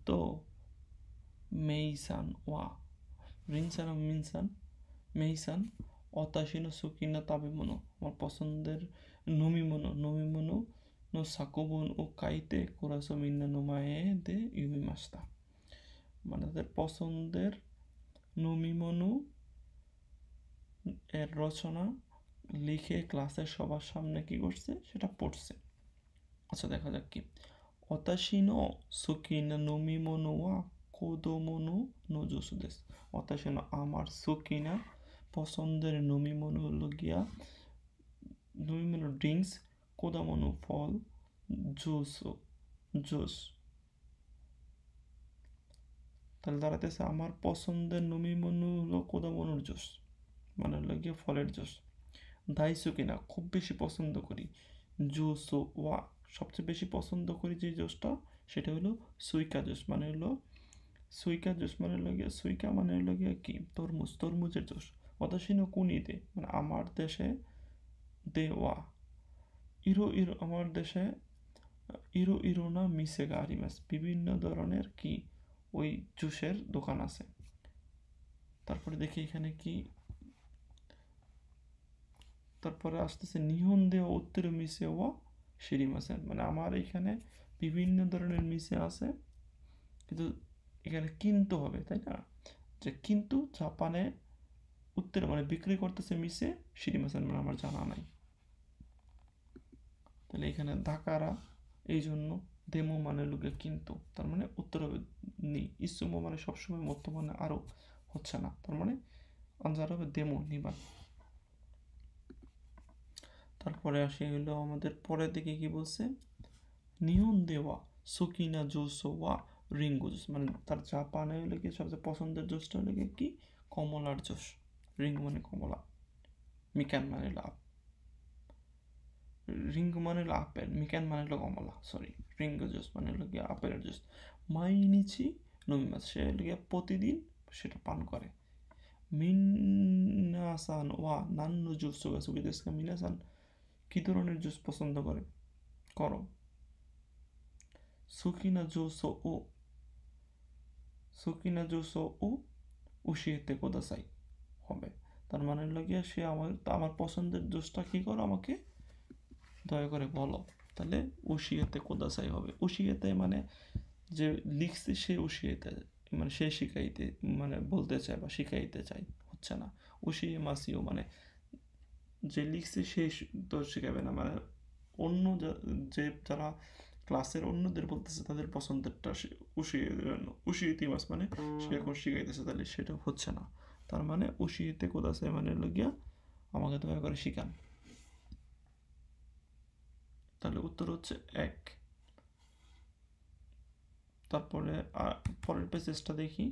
তো মেইসান ওয়া রিনসান মিনসান মেইসান অতাশিনো সুকিনা তাবেমনো আমার পছন্দের নমিমনো নো সাকুবন ও কাইতে কোরাসো মিন্না নোমায়ে দে ইউমি মাস্তা মানে তাদের পছন্দের নমিমনো এর রচনা লিখে ক্লাসের সবার সামনে কি করছে সেটা পড়ছে। আচ্ছা দেখা যাক কি অতাশিনো সুকিনা নমিমনো ওয়া কোদোমনো নোজোসু দেস অতাশিনো আমার সুকিনা পছন্দের নমিমনো হলো গিয়া নমিমনো ড্রিঙ্কস কোদামনো ফল জুস তাহলে দাঁড়াতেছে আমার পছন্দের নমিমনো হলো কোদামনোর জুস মানে হলো গিয়ে ফলের জুস। দাইসুকিনা খুব বেশি পছন্দ করি জুসো ওয়া সবচেয়ে বেশি পছন্দ করি যে জুসটা সেটা হলো সুইকা জুস মানে হলো সুইকা মানে হলো গিয়ে কি তরমুজের জুস। অতসিনো কুনিতে মানে আমার দেশে দেওয়া আমার দেশে ইরোনা মিসেগা আরিমাস বিভিন্ন ধরনের কি ওই জুসের দোকান আছে। তারপরে দেখি এখানে কি তারপরে আসতেছে নিহন দেওয়া উত্তর মিসে ওয়া শিরিমাসেন মানে আমার এখানে বিভিন্ন ধরনের মিসে আছে কিন্তু এখানে কিন্তু হবে তাই না যে কিন্তু জাপানে উত্তরে মানে বিক্রি করতেছে মিসে শিরিমাসেন মানে আমার জানা নাই। তাহলে এখানে ধাকারা এই জন্য দেমো মানে লোকে কিন্তু তার মানে উত্তর হবে নি ইসুমো মানে সবসময় বর্তমানে আরও হচ্ছে না তার মানে আনসার হবে দেমো নিবা। তারপরে আসি হলো আমাদের পরের দিকে কি বলছে নিহন দেওয়া সুকিনা জুসো ওয়া রিঙ্গু জুস মানে তার জাপানে হলে কি সবচেয়ে পছন্দের জুসটা হলে কি কমলার জুস রিঙ্গু মানে কমলা মিকান মানে লাভ রিঙ্গু মানে হলো আপেল মিকান মানে হলো কমলা সরি রিঙ্গু জুস মানে হলো গিয়ে আপেলের জুস মাইনিচি নমিমাস সে হলো গিয়ে প্রতিদিন সেটা পান করে। মিনাসান ওয়া নান্নু জুস সুগি দেশকা মিনাসান কি ধরনের জুস পছন্দ করো সুকিনা জুসো ও উশিয়েতে কোদাসাই হবে তার মানে লাগিয়ে সে আমার পছন্দের জুসটা কি করো আমাকে দয়া করে বলো তাহলে উশিয়েতে কোদাসাই হবে। উশিয়েতে মানে যে লিখছে সে উশিয়েতে মানে সে শিখাইতে মানে বলতে চায় বা শিখাইতে চায় হচ্ছে না উশিয়ে মাসিও মানে যে লিখছে সে তো শিখাবে না মানে অন্য যে যারা ক্লাসের অন্যদের বলতেছে তাদের পছন্দেরটা উশিয়েতে মাস মানে সে এখন শিখাইতেছে তাহলে সেটা হচ্ছে না তার মানে উশিয়েতে কোদাসাই মানে লগিয়া আমাকে দয়া করে শিখান তাহলে উত্তর হচ্ছে 1। তারপরে পরের পেজটা দেখি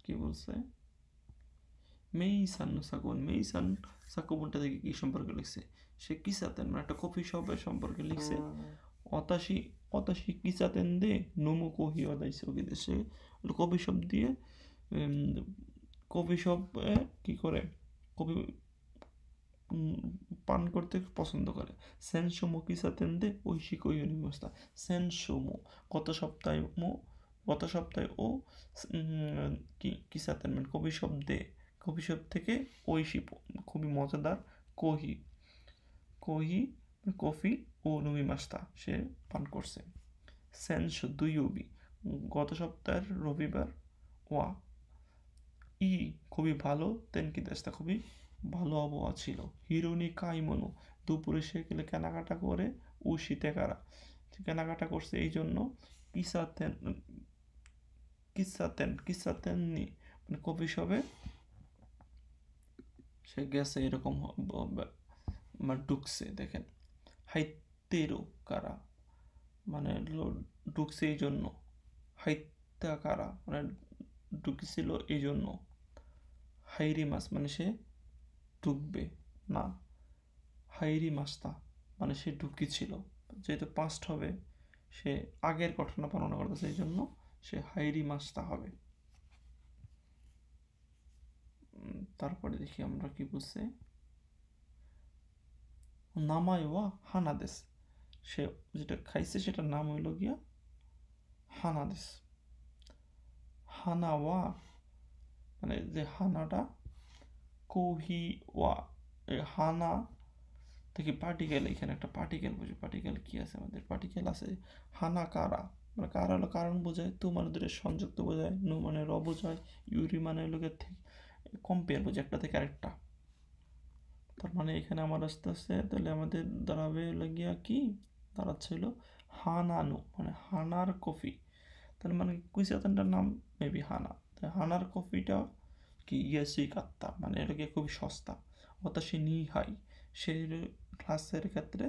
কি বলছে মেইসান সাকুবনটা দেখি কি সম্পর্কে লিখছে সে কিসাতেন মানে একটা কফি শপের সম্পর্কে লিখছে অতাশি কিসাতেন দে নোমো কোহি অদাইছে ওকে দেশে কফি শপ দিয়ে কফি শপে কি করে কফি পান করতে পছন্দ করে সেনসোমো কিসাতেন দে ঐশী কই অনিমস্তা সেনসোমো গত সপ্তাহে ও কিসাতেন মানে কফি শপ থেকে ঐশী খুবই মজাদার কফি ও নুমিমাস্তা সে পান করছে। সেনসো দুইবি গত সপ্তাহের রবিবার ওয়া খুবই ভালো তেনকি দেশটা খুবই ভালো আবহাওয়া ছিল। হিরোনি কাইমনো দুপুরে সে গেলে কেনাকাটা করে ও শীতে কেনাকাটা করছে এই জন্য কিসাতেন নি মানে কফি শপে সে গেছে এরকম মানে ঢুকছে দেখেন হাইতেরো কারা মানে ঢুকছে এই জন্য হাইতা কারা মানে ঢুকেছিল এই জন্য হাইরি মাস মানে সে ঢুকবে না হাইরি মাস্তা মানে সে ঢুকেছিল যেহেতু পাস্ট হবে সে আগের ঘটনা বর্ণনা করতেছে এই জন্য সে হাইরি মাস্তা হবে। তারপরে দেখি আমরা কি বলছে নামায় ওয়া হানাদেশ সে যেটা খাইছে সেটার নাম হইল গিয়া হানাদেশ হানা ওয়া, মানে যে হানাটা, কোহি ওয়া, এই হানা থেকে পার্টিকেল, এখানে একটা পার্টিকেল বুঝি, পার্টিকেল কি আছে আমাদের, পার্টিকেল আছে হানা কারা, মানে কারা হলো কারণ বোঝায়, তু মানে দুটো সংযুক্ত বোঝায়, নু মানে র বোঝায়, ইউরি মানে লোকের থেকে কম্পেয়ার বোঝায় একটা থেকে আরেকটা। তার মানে এখানে আমার আস্তে আস্তে তাহলে আমাদের দাঁড়াবে লাগিয়া কি দাঁড়াচ্ছিল, হানানু মানে হানার কফি। তার মানে কুইসাতানটার নাম মেবি হানা, হানার কফিটা কি ইয়াসি কাত্তা, মানে এটাকে খুবই সস্তা, অর্থাৎ সে নি হাই, সে ক্লাসের ক্ষেত্রে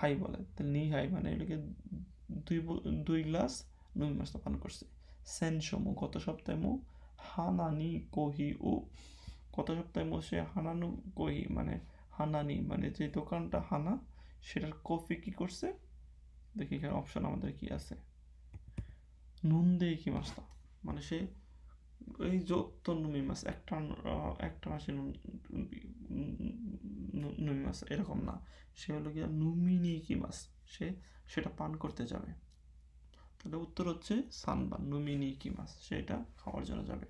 হাই বলে, তাহলে নি হাই মানে এটাকে দুই গ্লাস নুই মাছটা পান করছে। সেনসমু গত সপ্তাহে মু, হানানি কহি ও, গত সপ্তাহে মু সে হানানু কহি মানে হানানি মানে যে দোকানটা হানা সেটার কফি কি করছে, দেখি এখানে অপশন আমাদের কি আছে, নুন দিয়ে কি মাছটা, মানে সে এই যত নুমি মাছ একটা মাসে নুমি মাছ এরকম না, সে হলো গিয়া নুমিনি কি মাছ, সে সেটা পান করতে যাবে। তাহলে উত্তর হচ্ছে সানবান, নুমিনি কি মাছ, সেটা খাওয়ার জন্য যাবে।